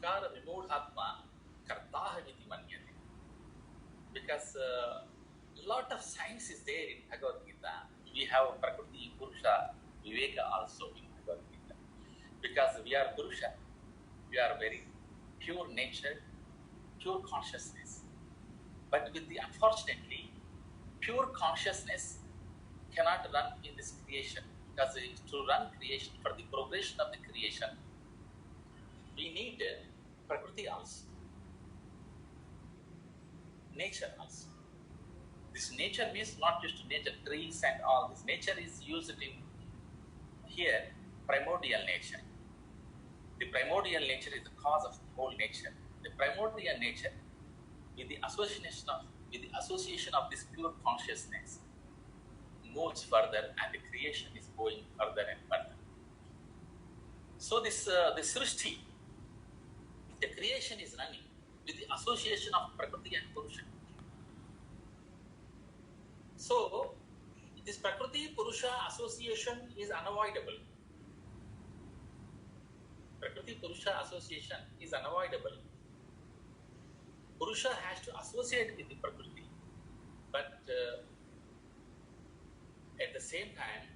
ahankara vimodhatma kartahamiti manyate. Because lot of science is there in Bhagavadgita. We have Prakriti, Purusha, Viveka also in Bhagavadgita. Because we are Purusha, we are very pure nature, pure consciousness. But with the unfortunately, pure consciousness cannot run in this creation. Because to run creation, for the progression of the creation, we need Prakriti also, nature also. This nature means not just nature, trees and all this. Nature is used in here, primordial nature. The primordial nature is the cause of the whole nature. The primordial nature, with the association of this pure consciousness, moves further, and the creation is going further and further. So this the Srishti, the creation is running with the association of Prakriti and Purusha. So this Prakriti Purusha association is unavoidable. Prakriti Purusha association is unavoidable. Purusha has to associate with the Prakriti, but at the same time,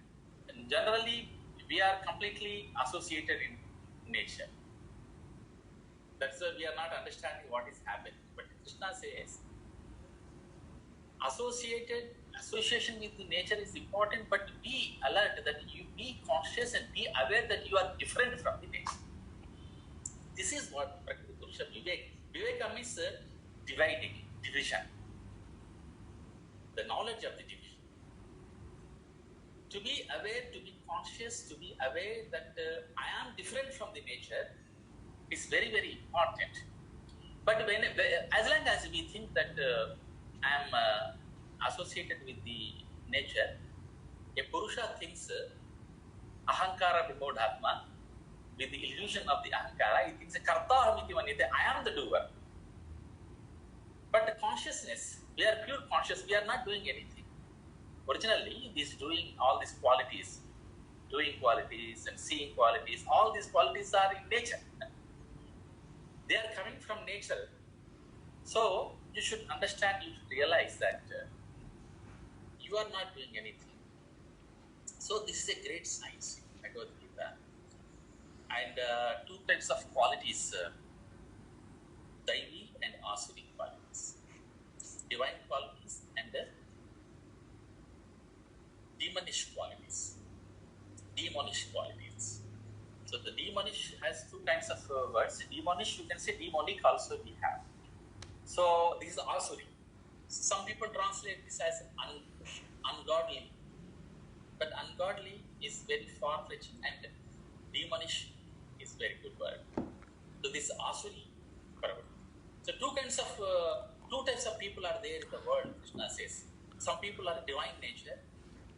generally we are completely associated in nature. That's why we are not understanding what is happening. But Krishna says, association with the nature is important, but be alert, that you be conscious and be aware that you are different from the nature. This is what Prakriti Purusha Viveka. Viveka means division, the knowledge of the division. To be aware, to be conscious, to be aware that I am different from the nature is very, very important. But as long as we think that I am associated with the nature, a Purusha thinks ahankara vimodhatma, with the illusion of the ahankara, he thinks kartahamiti manyate, I am the doer. But the consciousness, we are pure conscious, we are not doing anything. Originally, this doing all these qualities, doing qualities and seeing qualities, all these qualities are in nature. They are coming from nature. So you should understand, you should realize that you are not doing anything. So this is a great science, Bhagavadgita. And two types of qualities, Daivi and Asuri qualities. Divine qualities and demonish qualities. Demonish qualities. So the demonish has two kinds of words. Demonish, you can say demonic also we have. So this is Asuri. Some people translate this as ungodly. But ungodly is very far-fetched, and demonish is very good word. So this is Asuri. So two types of people are there in the world, Krishna says. Some people are divine nature,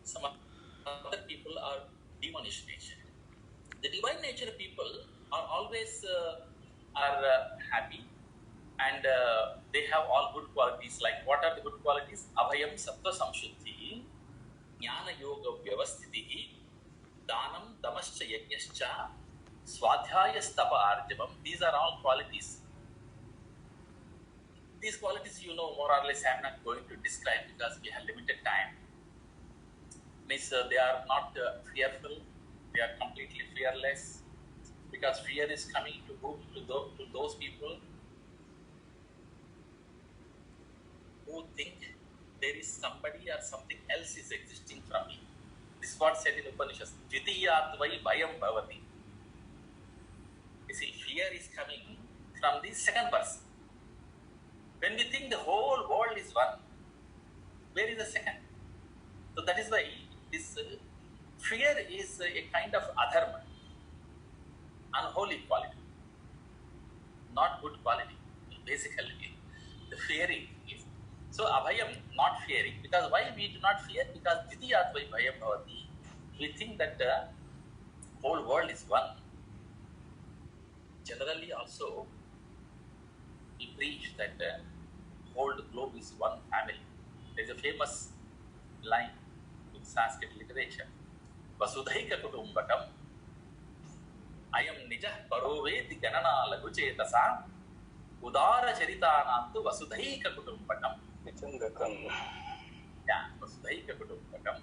some other people are demonish nature. The divine nature people are always happy, and they have all good qualities. Like, what are the good qualities? Abhayam sattva samshuddhi, jnana yoga vyavasthiti, danam damascha yajnascha, swadhyaya stapa arjavam. These are all qualities. These qualities, you know, more or less I am not going to describe because we have limited time. Means they are not fearful, they are completely fearless, because fear is coming to those people who think there is somebody or something else is existing from me. This is what said in Upanishads. Dvitiyatvai bhayam bhavati. You see, fear is coming from the second person. When we think the whole world is one, where is the second? So that is why this fear is a kind of adharma, unholy quality, not good quality. Basically, the fearing is. So abhayam, not fearing, because why we do not fear? Because dvitiyatvai bhayam bhavati. We think that the whole world is one. Generally also, we preach that the whole globe is one family. There is a famous line in Sanskrit literature, Vasudhaika Kutumbakam. Ayam nijah paroveti ganana lagu cetasa udara charitanantu vasudhaika kutumbakam. Yeah, vasudhaika kutumbakam.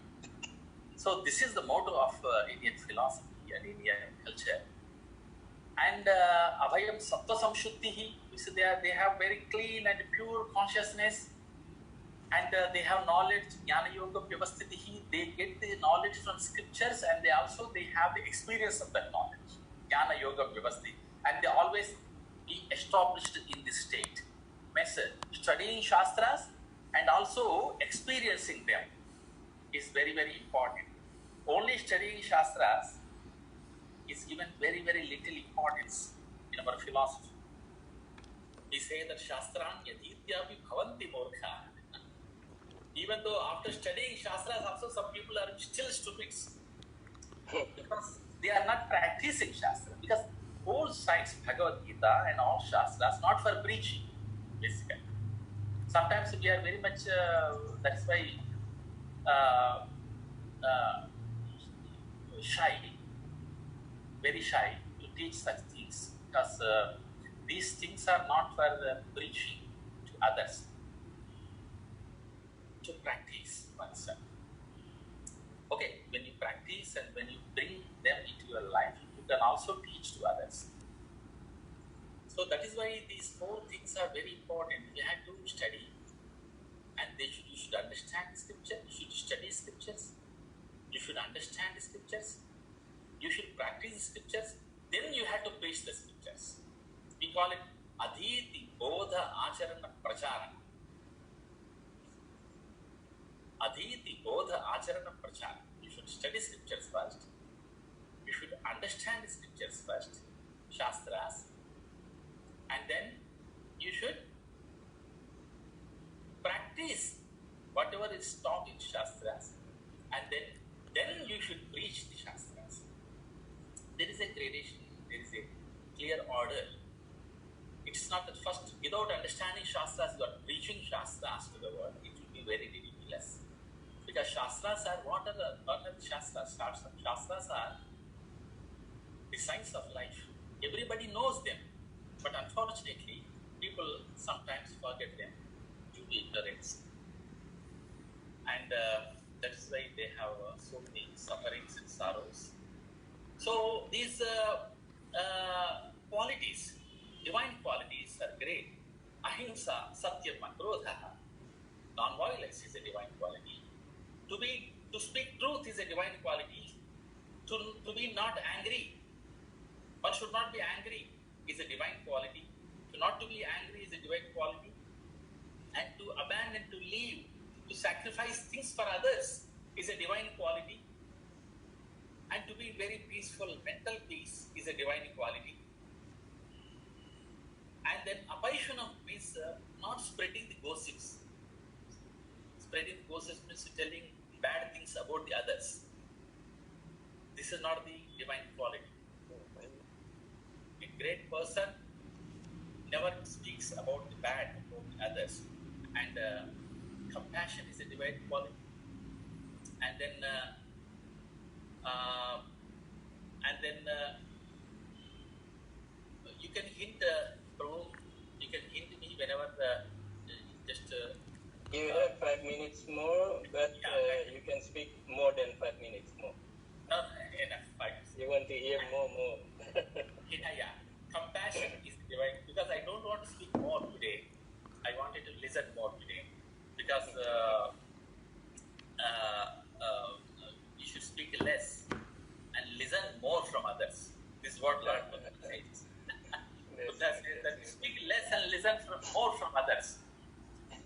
So this is the motto of Indian philosophy and Indian culture. And Abhayam Sattva Samshuddhihi, so they have very clean and pure consciousness, and they have knowledge, Jnana Yoga Vyavasthitihi, they get the knowledge from scriptures, and they have the experience of that knowledge, Jnana Yoga Vyavasthi, and they always be established in this state. Means studying Shastras and also experiencing them is very, very important. Only studying Shastras is given very, very little importance in our philosophy. We say that Shastran yadityapi bhavanti morkha. Even though after studying Shastras also some people are still stupids. Because they are not practicing Shastra. Because whole science, Bhagavadgita and all Shastras, not for preaching, basically. Sometimes we are very much, that's why shy, very shy to teach such things, because these things are not for preaching to others, to practice oneself. Okay, when you practice and when you bring them into your life, you can also teach to others. So that is why these four things are very important. You have to study, and you should understand the scripture, you should study scriptures, you should understand the scriptures, you should practice the scriptures, then you have to preach the scriptures. We call it Adhiti Bodha Acharana Pracharana. Adhiti Bodha Acharana Pracharana. You should study scriptures first, you should understand the scriptures first, Shastras, and then you should practice whatever is taught in Shastras, and then you should preach the Shastras. There is a gradation, there is a clear order. It is not that first, without understanding Shastras, you are preaching Shastras to the world. It will be very ridiculous. Because Shastras are, what are the Shastras? Shastras are the science of life. Everybody knows them, but unfortunately, people sometimes forget them due to ignorance. And that is why they have so many sufferings and sorrows. So these qualities, divine qualities are great. Ahimsa, Satyam, Krodha, non-violence is a divine quality. To speak truth is a divine quality. To be not angry, one should not be angry, is a divine quality. Not to be angry is a divine quality. And to abandon, to leave, to sacrifice things for others is a divine quality. And to be very peaceful, mental peace is a divine quality. And then Apaishanam means not spreading the gossips. Spreading gossips means telling bad things about the others. This is not the divine quality. A great person never speaks about the bad about the others. And compassion is a divine quality. And then you can hint, Prof, you can hint me whenever just. You have 5 minutes more, but you can speak more than 5 minutes more. Not enough 5 minutes. You want to hear more. Yeah. Compassion is divine, because I don't want to speak more today. I wanted to listen more today, because you should speak less and listen more from others. This is what Lord Buddha says. Buddha says that speak less and listen more from others.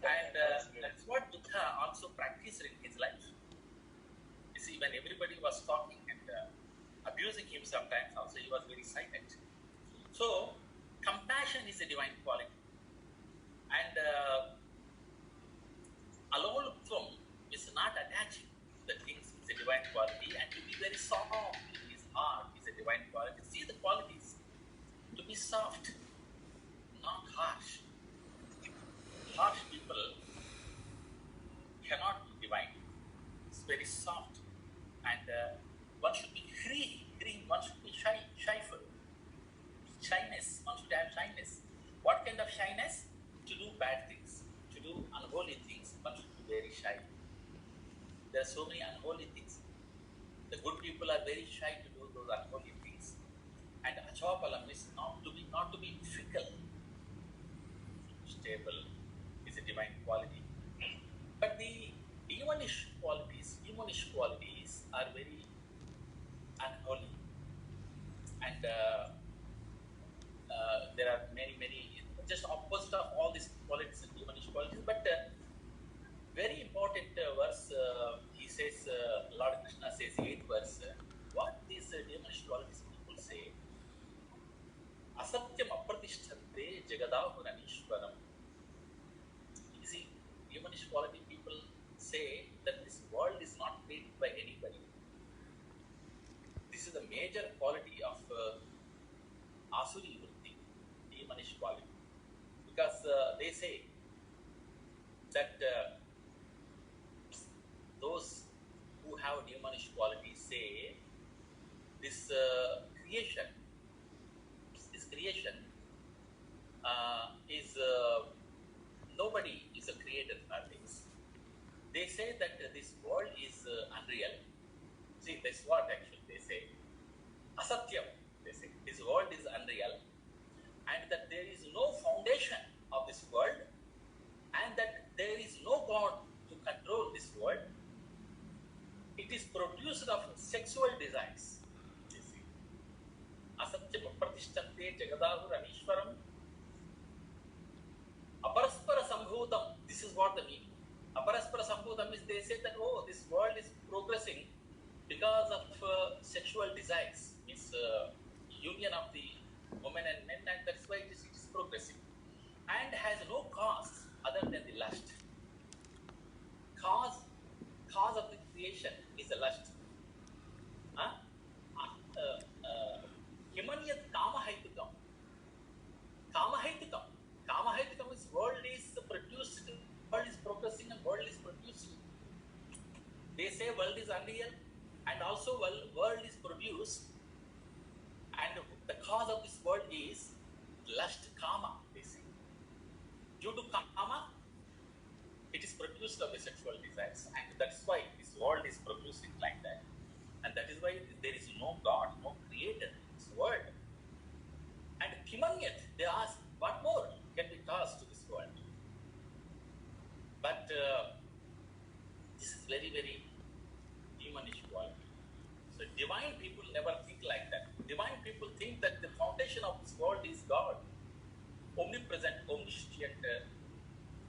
And that's what Buddha also practiced in his life. You see, when everybody was talking and abusing him sometimes, also he was very silent. So, compassion is a divine quality. And aloluptvam is not attaching the things, is a divine quality. And to be very soft in his heart is a divine quality. See the qualities. To be soft, not harsh. Harsh people cannot be divine. It's very soft. And one should be free, one should be shyful. shyness. One should have shyness. What kind of shyness? To do bad things, to do unholy things. One should be very shy. There are so many unholy things. The good people are very shy to do those unholy things. And achapalam is not to be fickle. Stable is a divine quality. But the demonish qualities are very unholy. And there are many, just opposite of all these qualities and demonish qualities. But very important verse, he says, Lord Krishna says, 8th verse, what these demonish qualities people say, asatyam apratishthante jagadahuranishwaram. You see, demonish quality people say that this world is not created by anybody. This is a major quality of asuri vritti, demonish quality, because they say that those who have demonish qualities say this creation is nobody is a creator for this. They say that this world is unreal. See, that's what actually they say. Asatyam, they say. This world is unreal, and that there is no foundation of this world, and that there is no God to control this world. It is produced of sexual desires. You see. Asatyam apratishthante jagadahuranishwaram aparaspara sambhutam. This is what the meaning. Aparaspara sambhutam is, they say that, oh, this world is progressing because of sexual desires, means union of the women and men, and that's why it is progressing, and has no cause other than the lust. Cause of the creation is a lust. Himanyat kamahaitikam. Kamahaitikam is world is produced, world is progressing, and world is producing. They say world is unreal, and also world is produced, and the cause of this world is lust, kama, they say. Due to kama, it is produced of the sexual desires, and that's why this world is producing like that. And that is why there is no God, no creator in this world. And kimanyat, they ask, what more can be caused to this world? But this is very, very demonish quality. So divine people never think like that. Divine people think that the foundation of this world is God, omnipresent, omniscient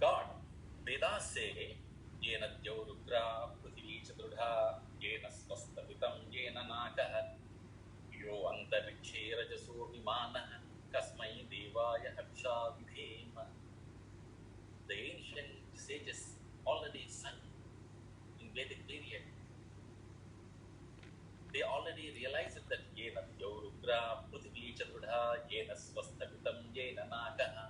God. Vedas say, Yena Dyaurudra, Prithvi Chaturha, Yena Svastavitam, Yena Nakaha, Yo Antarikshe Rajaso Vimana, Kasmai Devaya Haksha Vidhema. The ancient sages already sung in Vedic period. They already realized that Yena Dyaurudra, Prithvi Chaturha, Yena Svastavitam, Yena Nakaha.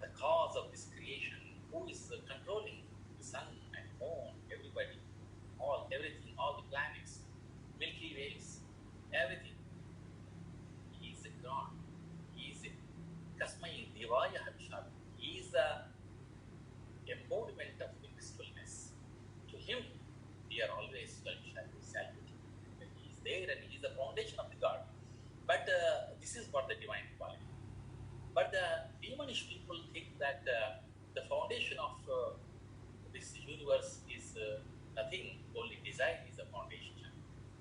The cause of this creation, who is controlling the sun and moon, everybody, everything, all the planets, Milky Ways, everything. He is a God. He is a Kasmai Devaya Haksha. He is the embodiment of blissfulness. To him, we are always saluting. He is there, and he is the foundation of the God. But this is what the divine quality. But the demonish people think that the foundation of this universe is nothing, only desire is the foundation.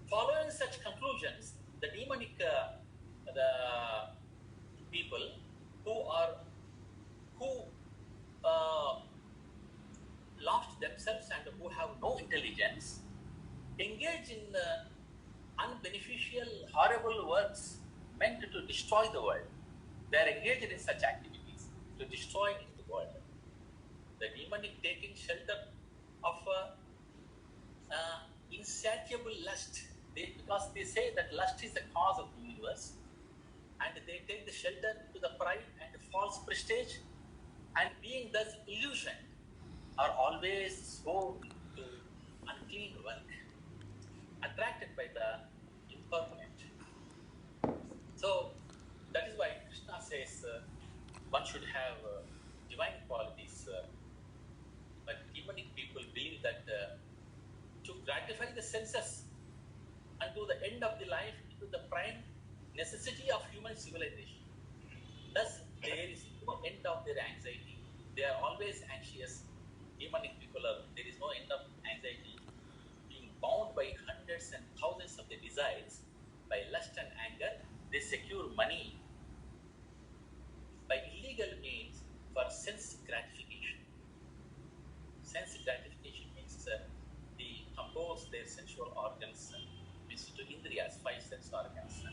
Following such conclusions, the demonic the people who lost themselves and who have no intelligence engage in unbeneficial, horrible works meant to destroy the world. They are engaged in such activities to destroy the world. The demonic taking shelter of insatiable lust, because they say that lust is the cause of the universe, and they take the shelter to the pride and false prestige, and being thus illusioned, are always so to unclean work, attracted by the impermanent. So one should have divine qualities. But demonic people believe that to gratify the senses unto the end of the life is the prime necessity of human civilization. Thus, there is no end of their anxiety. They are always anxious. Demonic people there is no end of anxiety. Being bound by hundreds and thousands of the desires, by lust and anger, they secure money by illegal means for sense gratification. Sense gratification means they compose their sensual organs, means to indriyas, five sense organs.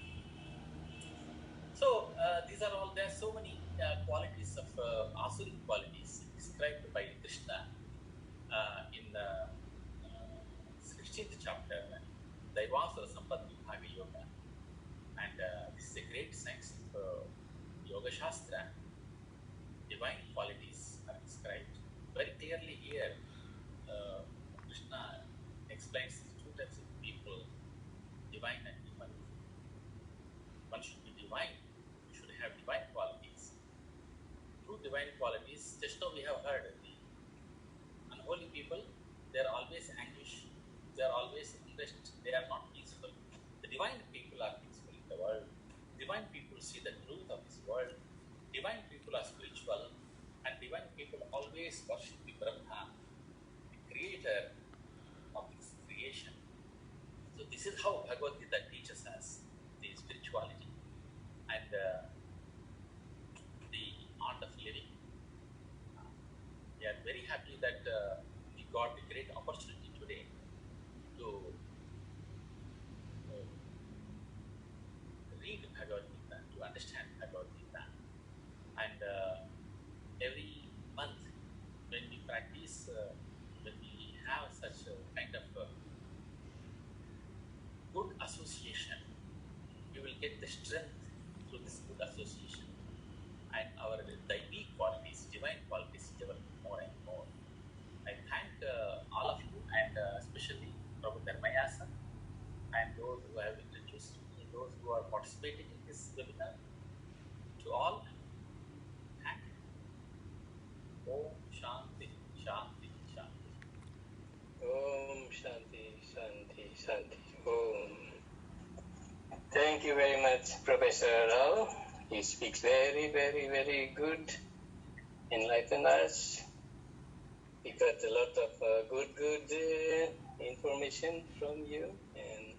So these are all, there are so many qualities of asuric qualities described by Krishna in 16th chapter, Daivasara Sampatti Bhaga Yoga. And this is a great science of Yoga Shastra. Divine qualities are described very clearly here. Krishna explains two types of people, divine and human. One should be divine, you should have divine qualities. True divine qualities, just now we have heard, the unholy people, they are always anguish, they are always unrest, they are not peaceful. The divine people are peaceful in the world. Divine people see the truth of this world. Divine people are spiritual, and divine people always worship the Brahma, the creator of this creation. So this is how Bhagavadgita teaches us the spirituality and the art of living. We are very happy that we got the great opportunity today to read Bhagavadgita, to understand Bhagavadgita. And every month when we practice, when we have such a kind of good association, we will get the strength through this good association. And our daivi qualities, divine qualities, develop more and more. I thank all of you, and especially Prof. Dharmayasa and those who have introduced me, those who are participating in this webinar. To all, thank you. Om Shanti, Shanti, Shanti. Om Shanti, Shanti, Shanti. Om. Thank you very much, Professor Rao. He speaks very, very, very good, enlighten us. We got a lot of good information from you, and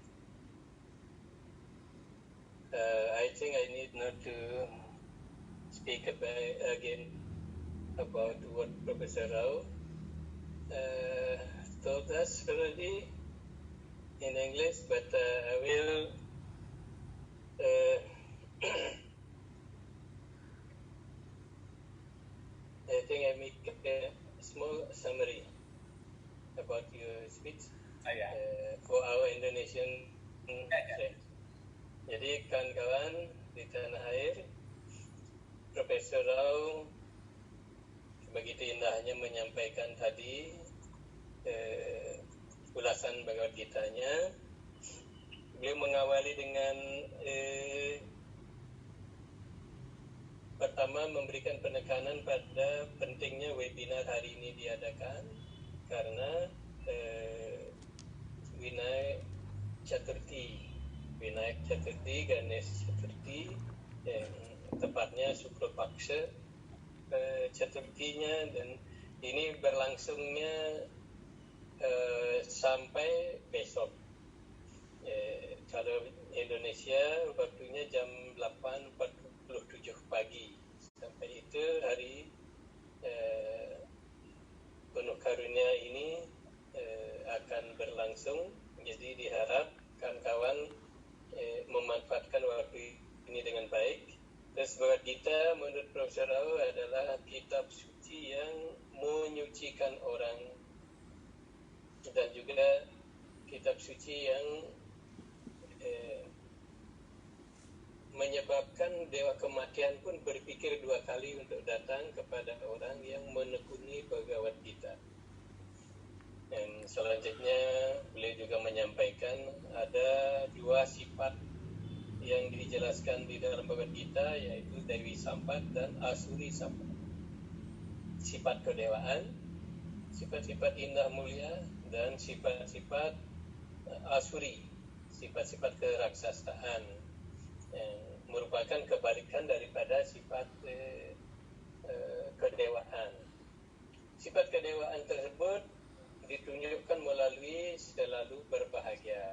I think I need not to speak again about what Professor Rao told us already in English, but I will I think I make a small summary about your speech for our Indonesian friends. Jadi kawan-kawan di tanah air, Profesor Rao begitu indahnya menyampaikan tadi ulasan Bhagavad-Gitanya. Beliau mengawali dengan pertama memberikan penekanan pada pentingnya webinar hari ini diadakan karena Vinayak Chaturthi, Ganesh Chaturthi, tepatnya Sukla Paksa Chaturthinya, dan ini berlangsungnya sampai besok. Kalau Indonesia waktunya jam 8.47 pagi. Sampai itu hari penuh karunia ini akan berlangsung. Jadi diharap kawan-kawan memanfaatkan waktu ini dengan baik. Terus Bhagavadgita menurut Profesor Rao adalah kitab suci yang menyucikan orang, dan juga kitab suci yang menyebabkan Dewa Kematian pun berpikir dua kali untuk datang kepada orang yang menekuni Bhagavadgita. Dan selanjutnya beliau juga menyampaikan ada dua sifat yang dijelaskan di dalam Bhagavadgita, yaitu Dewi Sampat dan Asuri Sampat. Sifat kedewaan, sifat-sifat indah mulia, dan sifat-sifat asuri, sifat-sifat keraksasaan, yang merupakan kebalikan daripada sifat kedewaan. Sifat kedewaan tersebut ditunjukkan melalui selalu berbahagia.